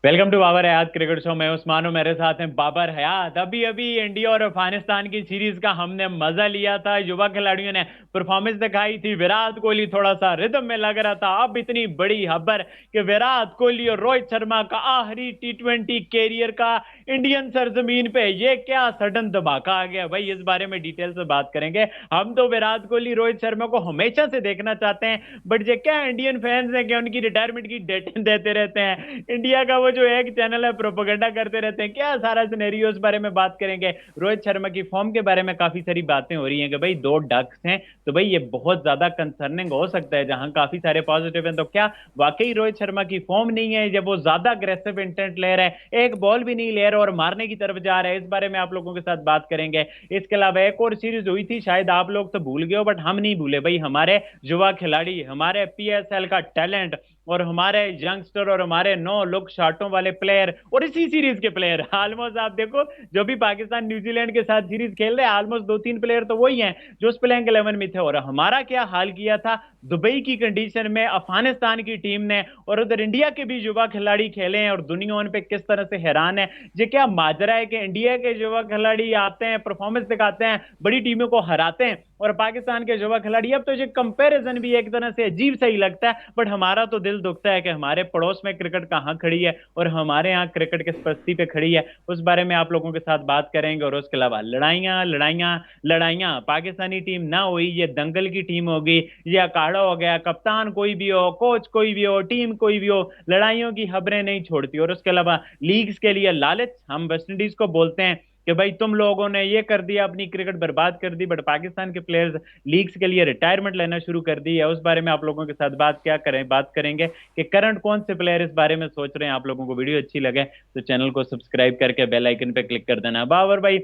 Welcome to Babar Hayat cricket show. मैं उस्मान हूं, मेरे साथ हैं बाबर हयात। अभी अभी इंडिया और अफगानिस्तान की सीरीज का हमने मजा लिया था। युवा खिलाड़ियों ने परफॉर्मेंस दिखाई थी। विराट कोहली थोड़ा सा रिदम में लग रहा था। अब इतनी बड़ी खबर कि विराट कोहली और रोहित शर्मा का आखिरी टी20 कैरियर का इंडियन सरजमीन पे ये क्या सडन धमाका आ गया भाई। इस बारे में डिटेल से बात करेंगे। हम तो विराट कोहली रोहित शर्मा को हमेशा से देखना चाहते हैं, बट ये क्या इंडियन फैंस हैं कि उनकी रिटायरमेंट की डेटें देते रहते हैं। इंडिया का वो जो एक चैनल है प्रोपेगेंडा करते रहते हैं। क्या सारा सिनेरियो इस बारे में बात करेंगे। रोहित शर्मा की फॉर्म के बारे में काफी सारी बातें हो रही हैं कि भाई दो डक्स हैं, तो भाई ये बहुत ज्यादा कंसर्निंग हो सकता है। जहां काफी सारे पॉजिटिव हैं, तो क्या वाकई रोहित शर्मा की फॉर्म नहीं है जब वो ज्यादा अग्रेसिव इंटेंट ले रहा है, एक बॉल भी नहीं ले रहा और मारने की तरफ जा रहा है। इस बारे में आप लोगों के साथ बात करेंगे। इसके अलावा एक और सीरीज हुई थी, शायद आप लोग तो भूल गए हो बट हम नहीं भूले भाई। हमारे युवा खिलाड़ी, हमारे पीएसएल का टैलेंट और हमारे यंगस्टर और हमारे नो लुक शॉटों वाले प्लेयर और इसी सीरीज के प्लेयर ऑलमोस्ट आप देखो, जो भी पाकिस्तान न्यूजीलैंड के साथ सीरीज खेल रहे हैं ऑलमोस्ट दो तीन प्लेयर तो वही हैं जो उस प्लेइंग 11 में थे। और हमारा क्या हाल किया था दुबई की कंडीशन में अफगानिस्तान की टीम ने, और उधर इंडिया के भी युवा खिलाड़ी खेले हैं और दुनिया उन पे किस तरह से हैरान है। ये क्या माजरा है कि इंडिया के युवा खिलाड़ी आते हैं, परफॉर्मेंस दिखाते हैं, बड़ी टीमों को हराते हैं, और पाकिस्तान के युवा खिलाड़ी, अब तो ये कंपैरिजन भी एक तरह से अजीब सा ही लगता है। बट हमारा तो दिल दुखता है कि हमारे पड़ोस में क्रिकेट कहाँ खड़ी है और हमारे यहाँ क्रिकेट किस परिस्थिति पे खड़ी है। उस बारे में आप लोगों के साथ बात करेंगे। और उसके अलावा लड़ाइयाँ लड़ाइयाँ लड़ाइयाँ, पाकिस्तानी टीम ना हुई ये दंगल की टीम होगी, ये अखाड़ा हो गया। कप्तान कोई भी हो, कोच कोई भी हो, टीम कोई भी हो, लड़ाइयों की खबरें नहीं छोड़ती। और उसके अलावा लीग्स के लिए लालच, हम वेस्ट इंडीज को बोलते हैं कि भाई तुम लोगों ने ये कर दिया, अपनी क्रिकेट बर्बाद कर दी, बट पाकिस्तान के प्लेयर्स लीग्स के लिए रिटायरमेंट लेना शुरू कर दी है। उस बारे में आप लोगों के साथ बात करेंगे कि करंट कौन से प्लेयर इस बारे में सोच रहे हैं। आप लोगों को वीडियो अच्छी लगे तो चैनल को सब्सक्राइब करके बेल आइकन पे क्लिक कर देना। बाबर भाई,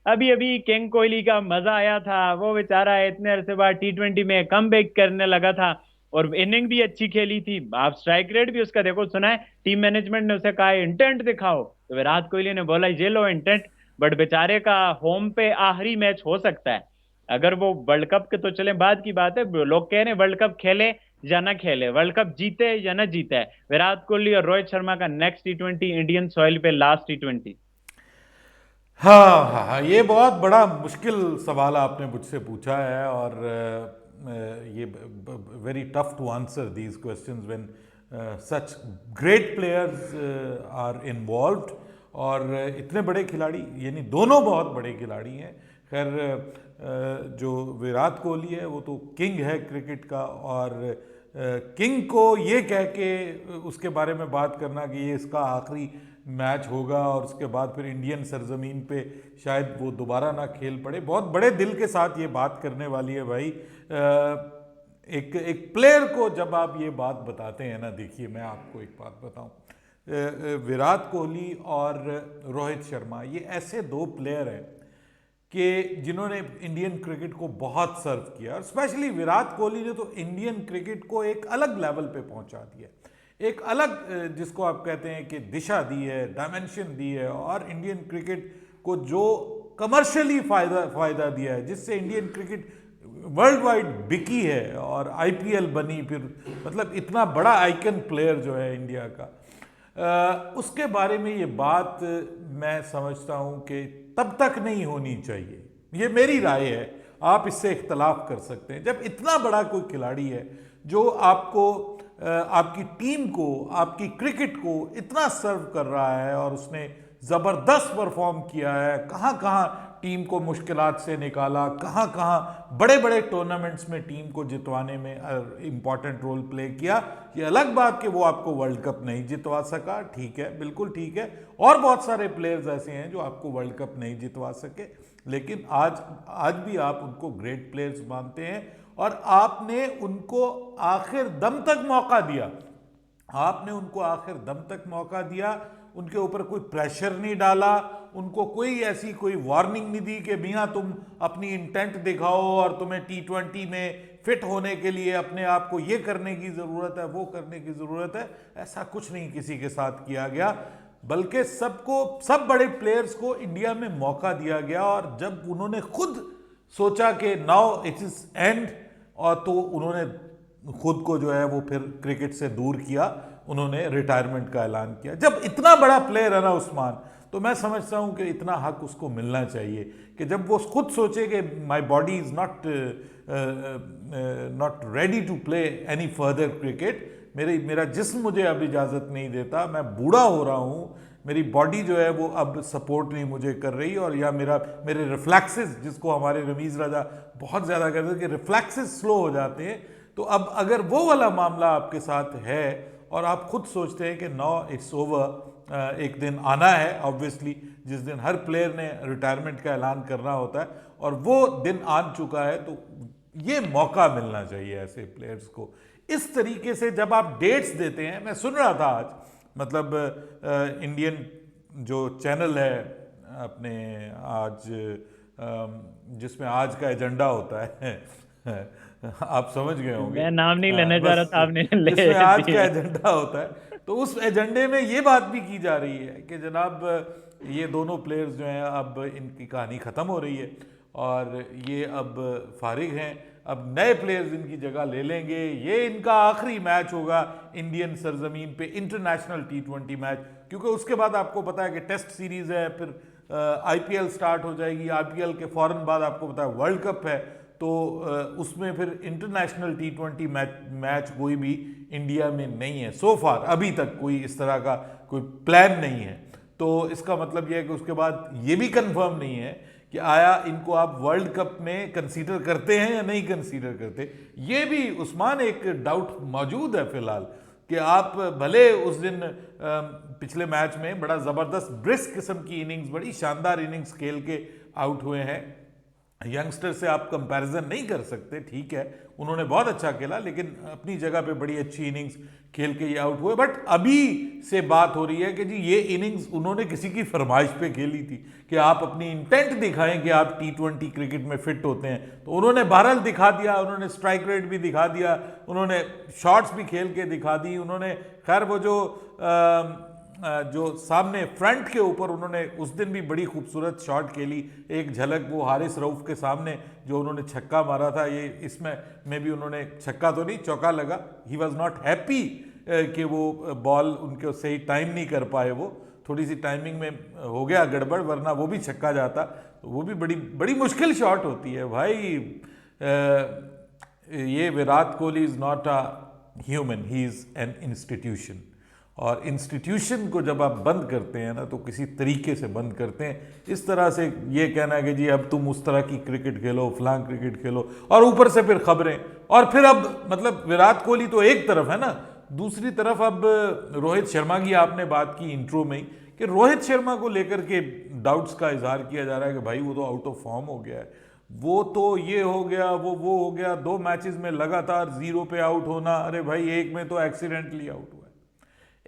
अभी अभी किंग कोहली का मजा आया था। वो बेचारा इतने अरसे बाद टी20 में कम करने लगा था और इनिंग भी अच्छी खेली थी। आप स्ट्राइक रेट भी उसका देखो, सुना है टीम मैनेजमेंट ने उसे कहा इंटेंट दिखाओ, तो विराट कोहली ने बोला ये लो इंटेंट। बट बेचारे का होम पे आखिरी मैच हो सकता है। अगर वो वर्ल्ड कप के तो चले बाद की बात है, लोग कह रहे हैं वर्ल्ड कप खेले या ना खेले, वर्ल्ड कप जीते या ना जीते, विराट कोहली और रोहित शर्मा का नेक्स्ट टी20 इंडियन सॉइल पे लास्ट टी20। हाँ हाँ हाँ, ये बहुत बड़ा मुश्किल सवाल आपने मुझसे पूछा है। और ये very tough to answer these questions when such great players are involved. और इतने बड़े खिलाड़ी, यानी दोनों बहुत बड़े खिलाड़ी हैं। खैर, जो विराट कोहली है वो तो किंग है क्रिकेट का। और किंग को ये कह के उसके बारे में बात करना कि ये इसका आखिरी मैच होगा और उसके बाद फिर इंडियन सरजमीन पे शायद वो दोबारा ना खेल पड़े, बहुत बड़े दिल के साथ ये बात करने वाली है भाई। एक एक प्लेयर को जब आप ये बात बताते हैं ना, देखिए मैं आपको एक बात बताऊं, विराट कोहली और रोहित शर्मा ये ऐसे दो प्लेयर हैं कि जिन्होंने इंडियन क्रिकेट को बहुत सर्व किया। और स्पेशली विराट कोहली ने तो इंडियन क्रिकेट को एक अलग लेवल पे पहुंचा दिया, एक अलग जिसको आप कहते हैं कि दिशा दी है, डायमेंशन दी है। और इंडियन क्रिकेट को जो कमर्शियली फायदा दिया है, जिससे इंडियन क्रिकेट वर्ल्ड वाइड बिकी है और आईपीएल बनी, फिर मतलब इतना बड़ा आइकन प्लेयर जो है इंडिया का, उसके बारे में ये बात मैं समझता हूं कि तब तक नहीं होनी चाहिए। ये मेरी राय है, आप इससे इख्तलाफ कर सकते हैं। जब इतना बड़ा कोई खिलाड़ी है जो आपको आपकी टीम को, आपकी क्रिकेट को इतना सर्व कर रहा है और उसने ज़बरदस्त परफॉर्म किया है, कहाँ कहाँ टीम को मुश्किलात से निकाला, कहाँ कहाँ बड़े बड़े टूर्नामेंट्स में टीम को जितवाने में इम्पॉर्टेंट रोल प्ले किया। ये अलग बात कि वो आपको वर्ल्ड कप नहीं जितवा सका, ठीक है, बिल्कुल ठीक है। और बहुत सारे प्लेयर्स ऐसे हैं जो आपको वर्ल्ड कप नहीं जितवा सके, लेकिन आज आज भी आप उनको ग्रेट प्लेयर्स मानते हैं और आपने उनको आखिर दम तक मौका दिया। आपने उनको आखिर दम तक मौका दिया, उनके ऊपर कोई प्रेशर नहीं डाला, उनको कोई ऐसी कोई वार्निंग नहीं दी कि मियाँ तुम अपनी इंटेंट दिखाओ और तुम्हें टी20 में फिट होने के लिए अपने आप को ये करने की ज़रूरत है, वो करने की ज़रूरत है। ऐसा कुछ नहीं किसी के साथ किया गया, बल्कि सब बड़े प्लेयर्स को इंडिया में मौका दिया गया। और जब उन्होंने खुद सोचा कि नाउ इट इज़ एंड, और तो उन्होंने खुद को जो है वो फिर क्रिकेट से दूर किया, उन्होंने रिटायरमेंट का ऐलान किया। जब इतना बड़ा प्लेयर है ना उस्मान, तो मैं समझता हूँ कि इतना हक उसको मिलना चाहिए कि जब वो खुद सोचे कि my body is not ready to play any further cricket, मेरा जिस्म मुझे अब इजाज़त नहीं देता, मैं बूढ़ा हो रहा हूँ, मेरी बॉडी जो है वो अब सपोर्ट नहीं मुझे कर रही, और या मेरे रिफ्लेक्सेस, जिसको हमारे रमीज़ राजा बहुत ज़्यादा कहते हैं कि रिफ्लेक्सेस स्लो हो जाते हैं, तो अब अगर वो वाला मामला आपके साथ है और आप खुद सोचते हैं कि नो इट्स ओवर, एक दिन आना है ऑब्वियसली जिस दिन हर प्लेयर ने रिटायरमेंट का ऐलान करना होता है, और वो दिन आ चुका है, तो ये मौका मिलना चाहिए ऐसे प्लेयर्स को। इस तरीके से जब आप डेट्स देते हैं, मैं सुन रहा था आज, मतलब इंडियन जो चैनल है अपने आज, जिसमें आज का एजेंडा होता है आप समझ गए होंगे, मैं नाम नहीं लेना चाह रहा था, आपने ले जिसमें आज दिया। का एजेंडा होता है, तो उस एजेंडे में ये बात भी की जा रही है कि जनाब ये दोनों प्लेयर्स जो हैं अब इनकी कहानी ख़त्म हो रही है और ये अब फारिग हैं, अब नए प्लेयर्स इनकी जगह ले लेंगे, ये इनका आखिरी मैच होगा इंडियन सरजमीन पे, इंटरनेशनल T20 मैच, क्योंकि उसके बाद आपको पता है कि टेस्ट सीरीज़ है, फिर IPL स्टार्ट हो जाएगी, IPL के फ़ौरन बाद आपको पता है वर्ल्ड कप है, तो उसमें फिर इंटरनेशनल T20 मैच कोई भी इंडिया में नहीं है सो फार, अभी तक कोई इस तरह का कोई प्लान नहीं है। तो इसका मतलब यह है कि उसके बाद ये भी कंफर्म नहीं है कि आया इनको आप वर्ल्ड कप में कंसीडर करते हैं या नहीं कंसीडर करते। ये भी उस्मान एक डाउट मौजूद है फिलहाल कि आप भले उस दिन पिछले मैच में बड़ा ज़बरदस्त ब्रिस्क किस्म की इनिंग्स, बड़ी शानदार इनिंग्स खेल के आउट हुए हैं, यंगस्टर से आप कंपैरिजन नहीं कर सकते, ठीक है उन्होंने बहुत अच्छा खेला, लेकिन अपनी जगह पे बड़ी अच्छी इनिंग्स खेल के ये आउट हुए। बट अभी से बात हो रही है कि जी ये इनिंग्स उन्होंने किसी की फरमाइश पे खेली थी कि आप अपनी इंटेंट दिखाएं कि आप T20 क्रिकेट में फिट होते हैं, तो उन्होंने बहरहाल दिखा दिया, उन्होंने स्ट्राइक रेट भी दिखा दिया, उन्होंने शॉट्स भी खेल के दिखा दी, उन्होंने खैर वो जो सामने फ्रंट के ऊपर उन्होंने उस दिन भी बड़ी खूबसूरत शॉट खेली, एक झलक वो हारिस रऊफ के सामने जो उन्होंने छक्का मारा था, ये इसमें भी उन्होंने छक्का तो नहीं चौका लगा, ही वॉज नॉट हैप्पी कि वो बॉल उनके सही टाइम नहीं कर पाए, वो थोड़ी सी टाइमिंग में हो गया गड़बड़, वरना वो भी छक्का जाता, तो वो भी बड़ी बड़ी मुश्किल शॉट होती है भाई। ये Virat Kohli is not a human, he is an institution, और इंस्टीट्यूशन को जब आप बंद करते हैं ना तो किसी तरीके से बंद करते हैं। इस तरह से ये कहना है कि जी अब तुम उस तरह की क्रिकेट खेलो, फलां क्रिकेट खेलो, और ऊपर से फिर खबरें, और फिर अब मतलब विराट कोहली तो एक तरफ है ना, दूसरी तरफ अब रोहित शर्मा की आपने बात की इंट्रो में ही कि रोहित शर्मा को लेकर के डाउट्स का इजहार किया जा रहा है कि भाई वो तो आउट ऑफ फॉर्म हो गया है, वो तो ये हो गया, वो हो गया, 2 मैचेस में लगातार 0 पे आउट होना, अरे भाई एक में तो एक्सीडेंटली आउट हुआ,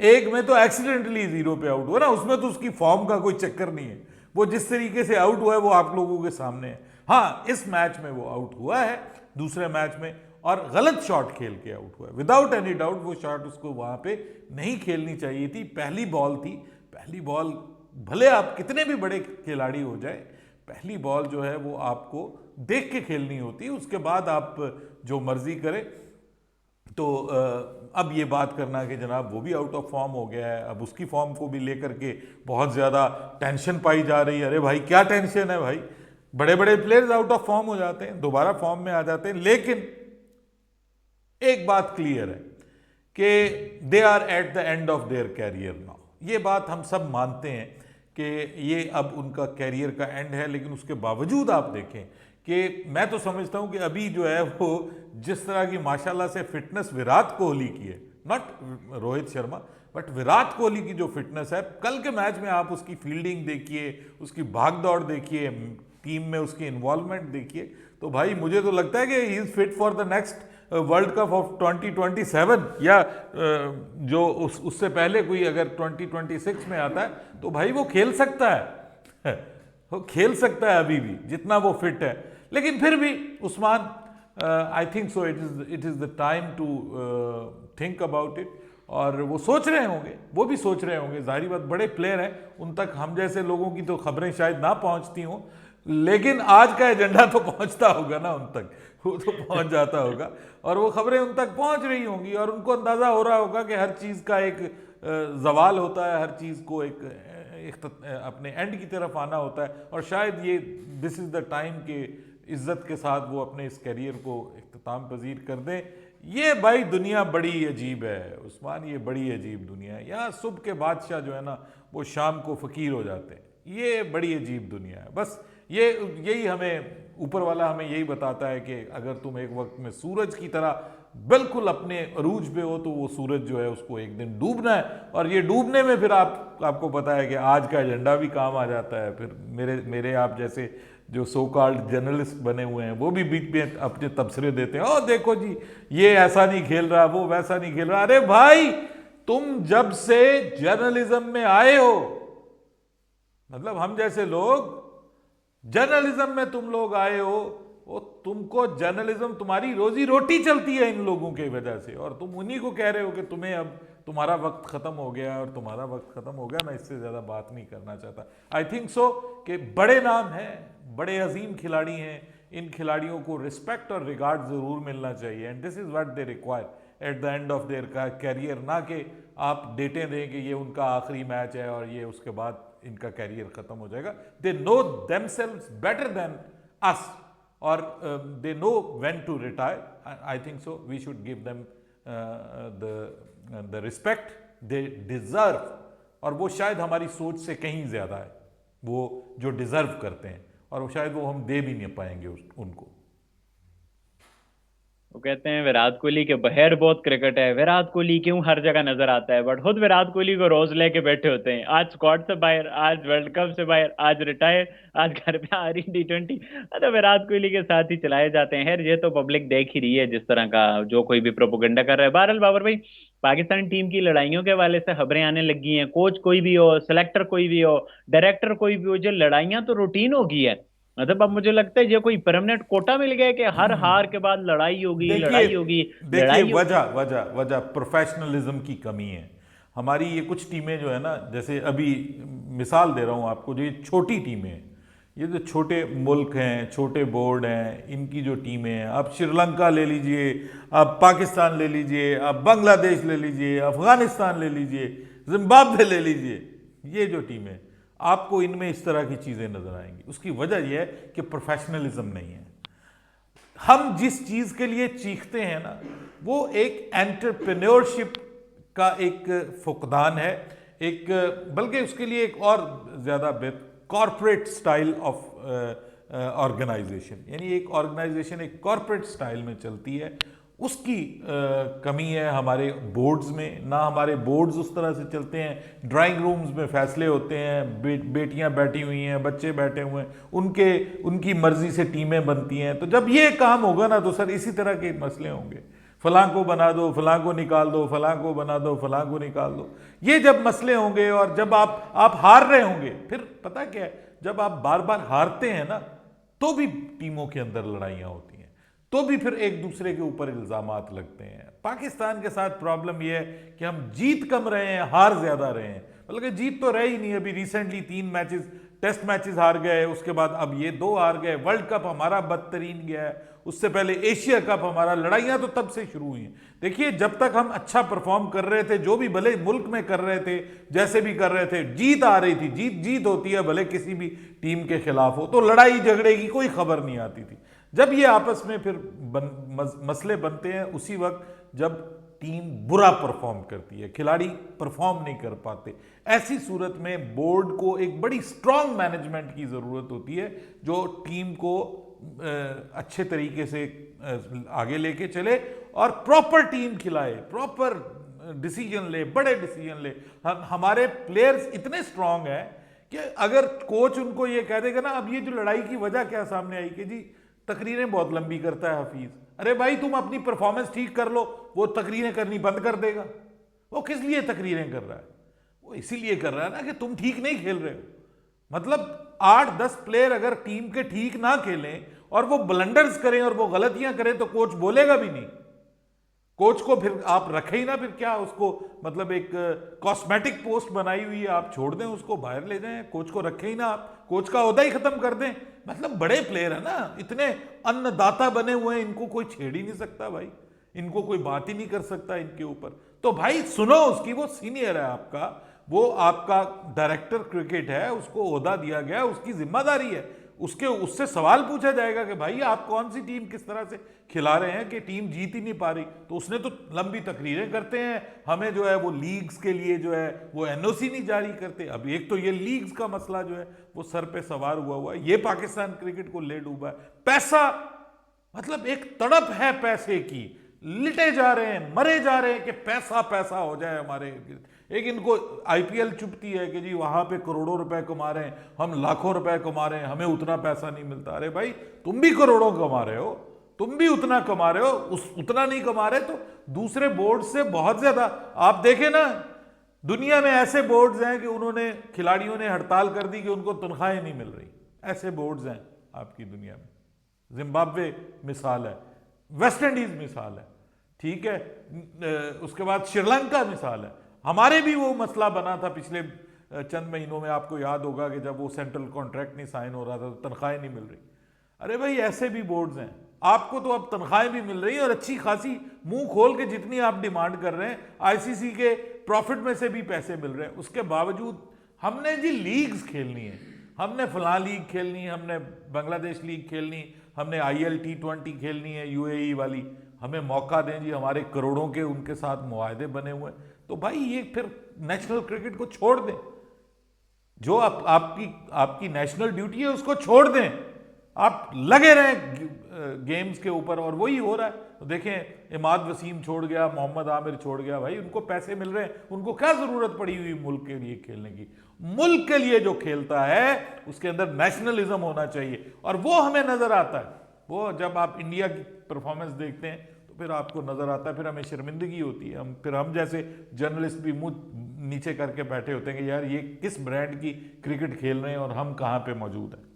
एक में तो एक्सीडेंटली 0 पे आउट हुआ ना, उसमें तो उसकी फॉर्म का कोई चक्कर नहीं है, वो जिस तरीके से आउट हुआ है वो आप लोगों के सामने है। हाँ इस मैच में वो आउट हुआ है, दूसरे मैच में, और गलत शॉट खेल के आउट हुआ है, विदाउट एनी डाउट वो शॉट उसको वहां पे नहीं खेलनी चाहिए थी, पहली बॉल थी, पहली बॉल भले आप कितने भी बड़े खिलाड़ी हो जाए, पहली बॉल जो है वो आपको देख के खेलनी होती है, उसके बाद आप जो मर्जी करें। तो अब ये बात करना कि जनाब वो भी आउट ऑफ फॉर्म हो गया है, अब उसकी फॉर्म को भी लेकर के बहुत ज़्यादा टेंशन पाई जा रही है, अरे भाई क्या टेंशन है भाई, बड़े बड़े प्लेयर्स आउट ऑफ फॉर्म हो जाते हैं, दोबारा फॉर्म में आ जाते हैं, लेकिन एक बात क्लियर है कि they are at the end of their career now, ये बात हम सब मानते हैं कि ये अब उनका कैरियर का एंड है, लेकिन उसके बावजूद आप देखें कि मैं तो समझता हूं कि अभी जो है वो जिस तरह की माशाल्लाह से फिटनेस विराट कोहली की है, नॉट रोहित शर्मा बट विराट कोहली की जो फिटनेस है, कल के मैच में आप उसकी फील्डिंग देखिए, उसकी भाग दौड़ देखिए, टीम में उसकी इन्वॉल्वमेंट देखिए, तो भाई मुझे तो लगता है कि he is fit for the next world cup of 2027, या जो उससे पहले कोई अगर 2026 में आता है तो भाई वो खेल सकता है वो खेल सकता है अभी भी जितना वो फिट है। लेकिन फिर भी Usman, I think so it is the time to think about it, और वो सोच रहे होंगे, वो भी सोच रहे होंगे, जाहिर बात बड़े प्लेयर हैं, उन तक हम जैसे लोगों की तो खबरें शायद ना पहुंचती हों, लेकिन आज का एजेंडा तो पहुंचता होगा ना उन तक, वो तो पहुंच जाता होगा और वो खबरें उन तक पहुंच रही होंगी और उनको अंदाजा हो रहा होगा कि हर चीज़ का एक जवाल होता है, हर चीज़ को अपने एंड की तरफ आना होता है और शायद ये दिस इज़ द टाइम के इज्जत के साथ वो अपने इस करियर को इख्तिताम पजीर कर दें। ये भाई दुनिया बड़ी अजीब है उस्मान, ये बड़ी अजीब दुनिया है। यहाँ सुबह के बादशाह जो है ना वो शाम को फ़कीर हो जाते हैं। ये बड़ी अजीब दुनिया है। बस यही हमें ऊपर वाला हमें यही बताता है कि अगर तुम एक वक्त में सूरज की तरह बिल्कुल अपने अरूज पे हो तो वो सूरज जो है उसको एक दिन डूबना है और ये डूबने में फिर आपको पता है कि आज का एजेंडा भी काम आ जाता है। फिर मेरे आप जैसे जो सो कॉल्ड जर्नलिस्ट बने हुए हैं वो भी बीच में अपने तबसरे देते हैं, ओ देखो जी ये ऐसा नहीं खेल रहा, वो वैसा नहीं खेल रहा। अरे भाई तुम जब से जर्नलिज्म में आए हो, मतलब हम जैसे लोग जर्नलिज्म में तुम लोग आए हो, वो तुमको जर्नलिज्म तुम्हारी रोजी रोटी चलती है इन लोगों की वजह से और तुम उन्हीं को कह रहे हो कि तुम्हें अब तुम्हारा वक्त खत्म हो गया और तुम्हारा वक्त खत्म हो गया। मैं इससे ज्यादा बात नहीं करना चाहता। आई थिंक सो कि बड़े नाम हैं, बड़े अजीम खिलाड़ी हैं, इन खिलाड़ियों को रिस्पेक्ट और रिगार्ड जरूर मिलना चाहिए and this is what they require at the end of their career. ना कि आप डेटें दें कि ये उनका आखिरी मैच है और ये उसके बाद इनका कैरियर खत्म हो जाएगा। They know themselves better than us और they know when to retire. I think so we should give them the respect they deserve और वो शायद हमारी सोच से कहीं ज्यादा है वो जो डिजर्व करते हैं और शायद वो हम दे भी नहीं पाएंगे उनको। वो कहते हैं विराट कोहली के बहर बहुत क्रिकेट है, विराट कोहली क्यों हर जगह नजर आता है, बट खुद विराट कोहली को रोज लेके बैठे होते हैं। आज स्क्वाड से बाहर, आज वर्ल्ड कप से बाहर, आज रिटायर, आज घर पे आ रही T20। तो विराट कोहली के साथ ही चलाए जाते हैं। खैर ये तो पब्लिक देख ही रही है जिस तरह का जो कोई भी प्रोपोगंडा कर रहा है। बहरहाल बाबर भाई, पाकिस्तान टीम की लड़ाइयों के हवाले से खबरें आने लगी हैं। कोच कोई भी हो, सिलेक्टर कोई भी हो, डायरेक्टर कोई भी हो, जो लड़ाइयां तो रूटीन हो गई है। मतलब अब मुझे लगता है ये कोई परमानेंट कोटा मिल गया है कि हर हार के बाद लड़ाई होगी, देखिए लड़ाई होगी, देखिए लड़ाई होगी। वजह वजह वजह प्रोफेशनलिज्म की कमी है। हमारी ये कुछ टीमें जो है ना, जैसे अभी मिसाल दे रहा हूँ आपको, जो ये छोटी टीमें हैं, ये जो छोटे मुल्क हैं, छोटे बोर्ड हैं, इनकी जो टीमें हैं, आप श्रीलंका ले लीजिए, आप पाकिस्तान ले लीजिए, आप बांग्लादेश ले लीजिए, अफगानिस्तान ले लीजिए, जिम्बाब्वे ले लीजिए, ये जो टीमें आपको इनमें इस तरह की चीज़ें नजर आएंगी। उसकी वजह यह है कि प्रोफेशनलिज्म नहीं है। हम जिस चीज़ के लिए चीखते हैं ना, वो एक एंटरप्रेन्योरशिप का एक फुकदान है, एक बल्कि उसके लिए एक और ज़्यादा कॉरपोरेट स्टाइल ऑफ ऑर्गेनाइजेशन, यानी एक ऑर्गेनाइजेशन एक कॉरपोरेट स्टाइल में चलती है, उसकी कमी है हमारे बोर्ड्स में। ना हमारे बोर्ड्स उस तरह से चलते हैं। ड्राइंग रूम्स में फैसले होते हैं, बेटियां बैठी हुई हैं, बच्चे बैठे हुए हैं, उनकी मर्जी से टीमें बनती हैं। तो जब ये काम होगा ना तो सर इसी तरह के मसले होंगे, फलां को बना दो, फलां को निकाल दो, फलां को बना दो, फलां को निकाल दो। ये जब मसले होंगे और जब आप हार रहे होंगे, फिर पता क्या है, जब आप बार बार हारते हैं ना तो भी टीमों के अंदर लड़ाइयाँ होती हैं, तो भी फिर एक दूसरे के ऊपर इल्जामात लगते हैं। पाकिस्तान के साथ प्रॉब्लम यह है कि हम जीत कम रहे हैं, हार ज्यादा रहे हैं। बल्कि जीत तो रहे ही नहीं। अभी रिसेंटली 3 मैचेस टेस्ट मैचेस हार गए, उसके बाद अब ये 2 हार गए। वर्ल्ड कप हमारा बदतरीन गया है, उससे पहले एशिया कप हमारा, लड़ाइयां तो तब से शुरू हुई हैं। देखिए जब तक हम अच्छा परफॉर्म कर रहे थे, जो भी भले मुल्क में कर रहे थे, जैसे भी कर रहे थे, जीत आ रही थी। जीत होती है भले किसी भी टीम के खिलाफ हो, तो लड़ाई झगड़े की कोई खबर नहीं आती थी। जब ये आपस में फिर मसले बनते हैं उसी वक्त जब टीम बुरा परफॉर्म करती है, खिलाड़ी परफॉर्म नहीं कर पाते। ऐसी सूरत में बोर्ड को एक बड़ी स्ट्रांग मैनेजमेंट की जरूरत होती है, जो टीम को अच्छे तरीके से आगे लेके चले और प्रॉपर टीम खिलाए, प्रॉपर डिसीजन ले, बड़े डिसीजन ले। हमारे प्लेयर्स इतने स्ट्रांग हैं कि अगर कोच उनको ये कह देगा ना, अब ये जो लड़ाई की वजह क्या सामने आई कि जी तकरीरें बहुत लंबी करता है हफीज। अरे भाई तुम अपनी परफॉर्मेंस ठीक कर लो, वो तकरीरें करनी बंद कर देगा। वो किस लिए तकरीरें कर रहा है? वो इसीलिए कर रहा है ना कि तुम ठीक नहीं खेल रहे हो। मतलब 8-10 प्लेयर अगर टीम के ठीक ना खेलें और वो ब्लंडर्स करें और वो गलतियां करें तो कोच बोलेगा भी नहीं। कोच को फिर आप रखे ही ना, फिर क्या उसको, मतलब एक कॉस्मेटिक पोस्ट बनाई हुई है, आप छोड़ दें उसको, बाहर ले जाएं, कोच को रखे ही ना, आप कोच का ओहदा ही खत्म कर दें। मतलब बड़े प्लेयर है ना, इतने अन्नदाता बने हुए हैं, इनको कोई छेड़ ही नहीं सकता भाई, इनको कोई बात ही नहीं कर सकता इनके ऊपर। तो भाई सुनो उसकी, वो सीनियर है आपका, वो आपका डायरेक्टर क्रिकेट है, उसको ओहदा दिया गया, उसकी जिम्मेदारी है, उसके उससे सवाल पूछा जाएगा कि भाई आप कौन सी टीम किस तरह से खिला रहे हैं कि टीम जीत ही नहीं पा रही। तो उसने तो लंबी तकरीरें करते हैं, हमें जो है वो लीग्स के लिए जो है वो एनओसी नहीं जारी करते। अब एक तो ये लीग्स का मसला जो है वो सर पे सवार हुआ है, ये पाकिस्तान क्रिकेट को ले डूबा है। पैसा, मतलब एक तड़प है पैसे की, लिटे जा रहे हैं, मरे जा रहे हैं कि पैसा पैसा हो जाए हमारे इर्द गिर्द। एक इनको आईपीएल चुभती है कि जी वहां पे करोड़ों रुपए कमा रहे हैं, हम लाखों रुपए कमा रहे हैं, हमें उतना पैसा नहीं मिलता। अरे भाई तुम भी करोड़ों कमा रहे हो, तुम भी उतना कमा रहे हो, उतना नहीं कमा रहे तो दूसरे बोर्ड से बहुत ज्यादा। आप देखें ना, दुनिया में ऐसे बोर्ड्स हैं कि उन्होंने, खिलाड़ियों ने हड़ताल कर दी कि उनको तनख्वाहें नहीं मिल रही, ऐसे बोर्ड्स हैं आपकी दुनिया में। जिम्बाब्वे मिसाल है, वेस्ट इंडीज मिसाल है, ठीक है, उसके बाद श्रीलंका मिसाल है। हमारे भी वो मसला बना था पिछले चंद महीनों में, आपको याद होगा कि जब वो सेंट्रल कॉन्ट्रैक्ट नहीं साइन हो रहा था तो तनख्वाहें नहीं मिल रही। अरे भाई ऐसे भी बोर्ड्स हैं, आपको तो अब तनख्वाहें भी मिल रही हैं और अच्छी खासी, मुंह खोल के जितनी आप डिमांड कर रहे हैं, आईसीसी के प्रॉफिट में से भी पैसे मिल रहे हैं। उसके बावजूद हमने जी लीग्स खेलनी है, हमने फलां लीग खेलनी है, हमने बांग्लादेश लीग खेलनी, हमने IL T20 खेलनी है UAE वाली, हमें मौका दें जी, हमारे करोड़ों के उनके साथ मुआहदे बने हुए हैं। तो भाई ये फिर नेशनल क्रिकेट को छोड़ दें, जो आपकी नेशनल ड्यूटी है उसको छोड़ दें, आप लगे रहें गेम्स के ऊपर। और वही हो रहा है। तो देखें, इमाद वसीम छोड़ गया, मोहम्मद आमिर छोड़ गया, भाई उनको पैसे मिल रहे हैं, उनको क्या जरूरत पड़ी हुई मुल्क के लिए खेलने की। मुल्क के लिए जो खेलता है उसके अंदर नेशनलिज्म होना चाहिए, और वो हमें नजर आता है। वो जब आप इंडिया की परफॉर्मेंस देखते हैं तो फिर आपको नजर आता है, फिर हमें शर्मिंदगी होती है, हम जैसे जर्नलिस्ट भी मुंह नीचे करके बैठे होते हैं कि यार ये किस ब्रांड की क्रिकेट खेल रहे हैं और हम कहाँ पे मौजूद हैं।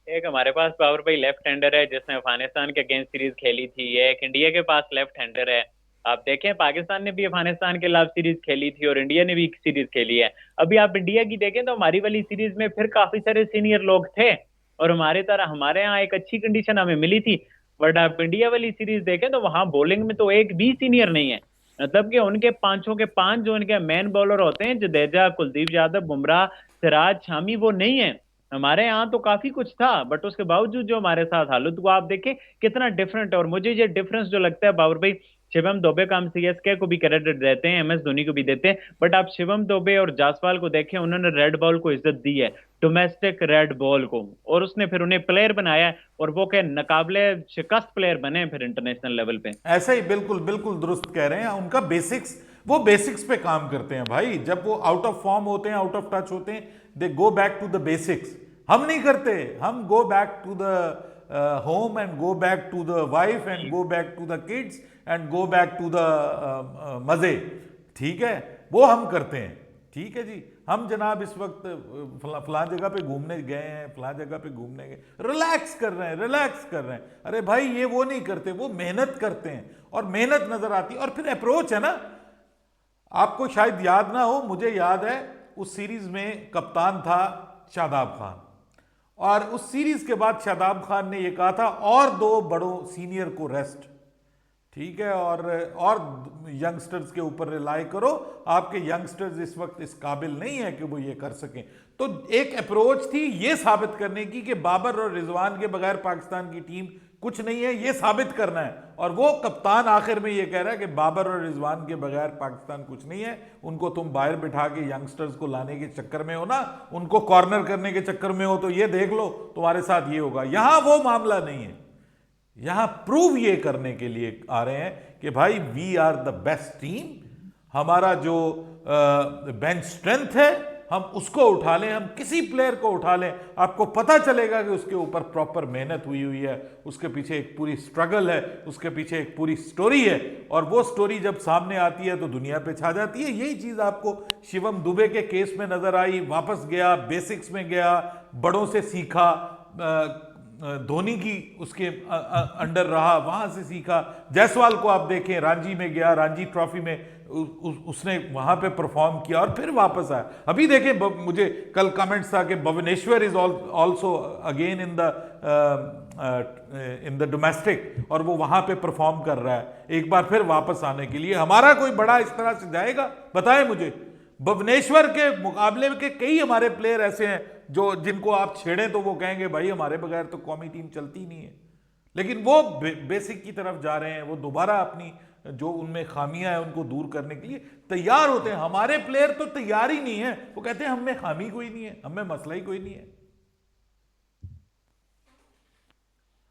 एक हमारे पास पावर भाई लेफ्ट हैंडर है जिसने अफगानिस्तान के अगेंस्ट सीरीज खेली थी, ये एक इंडिया के पास लेफ्ट हैंडर है। आप देखें पाकिस्तान ने भी अफगानिस्तान के खिलाफ सीरीज खेली थी और इंडिया ने भी सीरीज खेली है। अभी आप इंडिया की देखें तो हमारी वाली सीरीज में फिर काफी सारे सीनियर लोग थे और हमारे यहाँ एक अच्छी कंडीशन हमें मिली थी। बट आप इंडिया वाली सीरीज देखें तो वहां बॉलिंग में तो एक भी सीनियर नहीं है। मतलब कि उनके पांचों के पांच जो उनके मेन बॉलर होते हैं, जडेजा, कुलदीप यादव, बुमराह, सिराज, शामी, वो नहीं है। हमारे यहाँ तो काफी कुछ था, बट उसके बावजूद जो हमारे साथ हालत को आप देखें कितना डिफरेंट है। और मुझे ये डिफरेंस जो लगता है बाबर भाई, शिवम दुबे का हम CSK को भी क्रेडिट देते हैं, MS धोनी को भी देते हैं, बट आप शिवम दुबे और जायसवाल को देखें, उन्होंने रेड बॉल को इज्जत दी है, डोमेस्टिक रेड बॉल को, और उसने फिर उन्हें प्लेयर बनाया है और वो के नकाबले शिकस्त प्लेयर बने फिर इंटरनेशनल लेवल पे। ऐसे ही बिल्कुल बिल्कुल दुरुस्त कह रहे हैं। उनका बेसिक्स, वो बेसिक्स पे काम करते हैं भाई। जब वो आउट ऑफ फॉर्म होते हैं, आउट ऑफ टच होते हैं, they go back to the basics. हम नहीं करते, हम go back to the home and go back to the wife and go back to the kids and go back to the मजे, ठीक है, वो हम करते हैं। ठीक है जी, हम जनाब इस वक्त फलां जगह पे घूमने गए हैं, फलां जगह पे घूमने गए, रिलैक्स कर रहे हैं, रिलैक्स कर रहे हैं। अरे भाई ये वो नहीं करते, वो मेहनत करते हैं और मेहनत नजर आती है। और फिर अप्रोच है ना, आपको शायद याद ना हो, मुझे याद है उस सीरीज में कप्तान था शादाब खान, और उस सीरीज के बाद शादाब खान ने यह कहा था और दो बड़ों सीनियर को रेस्ट, ठीक है, और यंगस्टर्स के ऊपर रिलाई करो, आपके यंगस्टर्स इस वक्त इस काबिल नहीं है कि वो ये कर सकें। तो एक अप्रोच थी ये साबित करने की कि बाबर और रिजवान के बगैर पाकिस्तान की टीम कुछ नहीं है, ये साबित करना है। और वो कप्तान आखिर में ये कह रहा है कि बाबर और रिजवान के बगैर पाकिस्तान कुछ नहीं है, उनको तुम बाहर बिठा के यंगस्टर्स को लाने के चक्कर में हो ना, उनको कॉर्नर करने के चक्कर में हो, तो ये देख लो तुम्हारे साथ ये होगा। यहां वो मामला नहीं है, यहां प्रूव ये करने के लिए आ रहे हैं कि भाई we are the best team, हमारा जो बेंच स्ट्रेंथ है हम उसको उठा लें, हम किसी प्लेयर को उठा लें, आपको पता चलेगा कि उसके ऊपर प्रॉपर मेहनत हुई है, उसके पीछे एक पूरी स्ट्रगल है, उसके पीछे एक पूरी स्टोरी है, और वो स्टोरी जब सामने आती है तो दुनिया पे छा जाती है। यही चीज आपको शिवम दुबे के केस में नजर आई, वापस गया, बेसिक्स में गया, बड़ों से सीखा, धोनी की उसके अंडर रहा, वहां से सीखा। जायसवाल को आप देखें, रांची में गया, रांची ट्रॉफी में उसने वहां पे परफॉर्म किया और फिर वापस आया। अभी देखें, मुझे कल कमेंट्स था कि Bhuvneshwar is also again in the domestic, और वो वहां पे परफॉर्म कर रहा है एक बार फिर वापस आने के लिए। हमारा कोई बड़ा इस तरह से जाएगा? बताएं मुझे। भुवनेश्वर के मुकाबले के कई हमारे प्लेयर ऐसे हैं जो जिनको आप छेड़ें तो वो कहेंगे भाई हमारे बगैर तो कौमी टीम चलती नहीं है, लेकिन वो बेसिक की तरफ जा रहे हैं, वो दोबारा अपनी जो उनमें खामियां हैं उनको दूर करने के लिए तैयार होते हैं। हमारे प्लेयर तो तैयार ही नहीं है, वो कहते हैं हमें खामी कोई नहीं है, हमें मसला ही कोई नहीं है।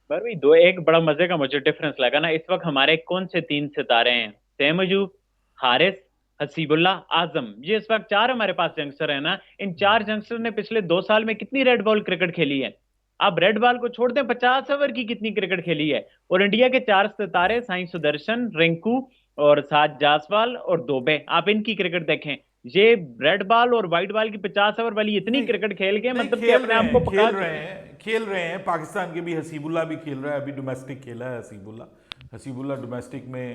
पर भाई दो एक बड़ा मजे का मुझे डिफरेंस लगा ना, इस वक्त हमारे कौन से 3 सितारे हैं? सेम अयूब, हारिस, हसीबुल्ला, आजम, ये इस वक्त 4 हमारे पास यंगस्टर है ना। इन 4 यंगस्टर ने पिछले 2 साल में कितनी रेड बॉल क्रिकेट खेली है? आप रेड बॉल को छोड़ दें, 50 ओवर की कितनी क्रिकेट खेली है? और इंडिया के 4 सितारे साई सुदर्शन, रिंकू और साथ जायसवाल और दोबे, आप इनकी क्रिकेट देखें। ये रेड बॉल और व्हाइट बॉल की 50 ओवर वाली इतनी नहीं क्रिकेट खेल के नहीं, मतलब कि अपने आप को पका चुके हैं। खेल रहे हैं। पाकिस्तान के भी हसीबुल्ला भी खेल रहा है, अभी डोमेस्टिक खेला है हसीबुल्ला डोमेस्टिक में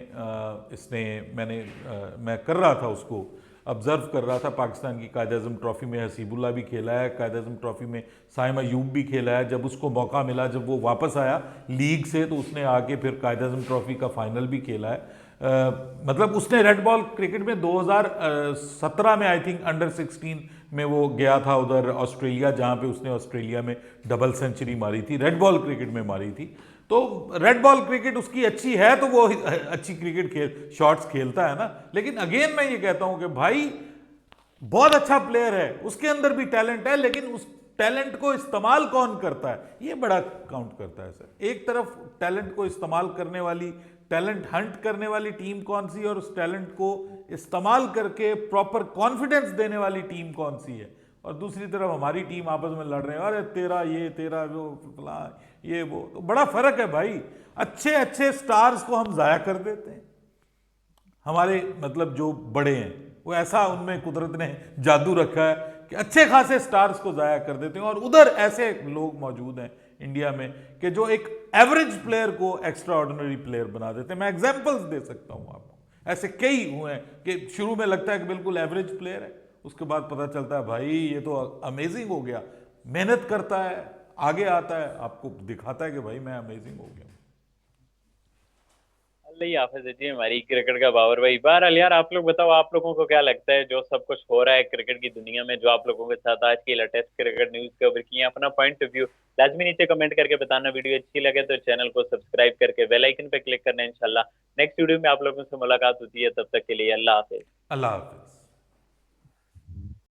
इसने मैं कर रहा था, उसको ऑब्जर्व कर रहा था। पाकिस्तान की कायद अज़म ट्रॉफी में हसीबुल्ला भी खेला है, कायद अज़म ट्रॉफी में साइम अयूब भी खेला है। जब उसको मौका मिला, जब वो वापस आया लीग से, तो उसने आके फिर कायद अज़म ट्रॉफी का फाइनल भी खेला है। मतलब उसने रेड बॉल क्रिकेट में 2017 में आई थिंक अंडर 16 में वो गया था उधर ऑस्ट्रेलिया, जहाँ पे उसने ऑस्ट्रेलिया में डबल सेंचुरी मारी थी, रेड बॉल क्रिकेट में मारी थी। तो रेड बॉल क्रिकेट उसकी अच्छी है, तो वो अच्छी क्रिकेट शॉट्स खेलता है ना। लेकिन अगेन मैं ये कहता हूं कि भाई बहुत अच्छा प्लेयर है, उसके अंदर भी टैलेंट है, लेकिन उस टैलेंट को इस्तेमाल कौन करता है, ये बड़ा काउंट करता है सर। एक तरफ टैलेंट को इस्तेमाल करने वाली, टैलेंट हंट करने वाली टीम कौन सी है, और उस टैलेंट को इस्तेमाल करके प्रॉपर कॉन्फिडेंस देने वाली टीम कौन सी है। और दूसरी तरफ हमारी टीम आपस में लड़ रहे हैं, अरे तेरा ये, तेरा वो, फला ये वो। तो बड़ा फर्क है भाई। अच्छे अच्छे स्टार्स को हम जाया कर देते हैं। हमारे मतलब जो बड़े हैं वो ऐसा, उनमें कुदरत ने जादू रखा है कि अच्छे खासे स्टार्स को जाया कर देते हैं। और उधर ऐसे लोग मौजूद हैं इंडिया में कि जो एक एवरेज प्लेयर को एक्स्ट्रा ऑर्डिनरी प्लेयर बना देते हैं। मैं एग्जांपल्स दे सकता हूं आपको, ऐसे कई हुए हैं कि शुरू में लगता है कि बिल्कुल एवरेज प्लेयर है, उसके बाद पता चलता है भाई ये तो अमेजिंग हो गया, मेहनत करता है, आगे आता है, आपको दिखाता है कि भाई मैं अमेजिंग हो गया। अल्लाह ही हाफिज जी हमारी क्रिकेट का बाबर भाई। बहरहाल यार, आप लोग बताओ, आप लोगों को क्या लगता है जो सब कुछ हो रहा है क्रिकेट की दुनिया में, जो आप लोगों के साथ आज की लेटेस्ट क्रिकेट न्यूज कवर की है, अपना पॉइंट ऑफ व्यू लाजमी नीचे कमेंट करके बताना। वीडियो अच्छी लगे तो चैनल को सब्सक्राइब करके बेल आइकन पे क्लिक करना। इंशाल्लाह नेक्स्ट वीडियो में आप लोगों से मुलाकात होती है, तब तक के लिए अल्लाह हाफिज। अल्लाह हाफिज।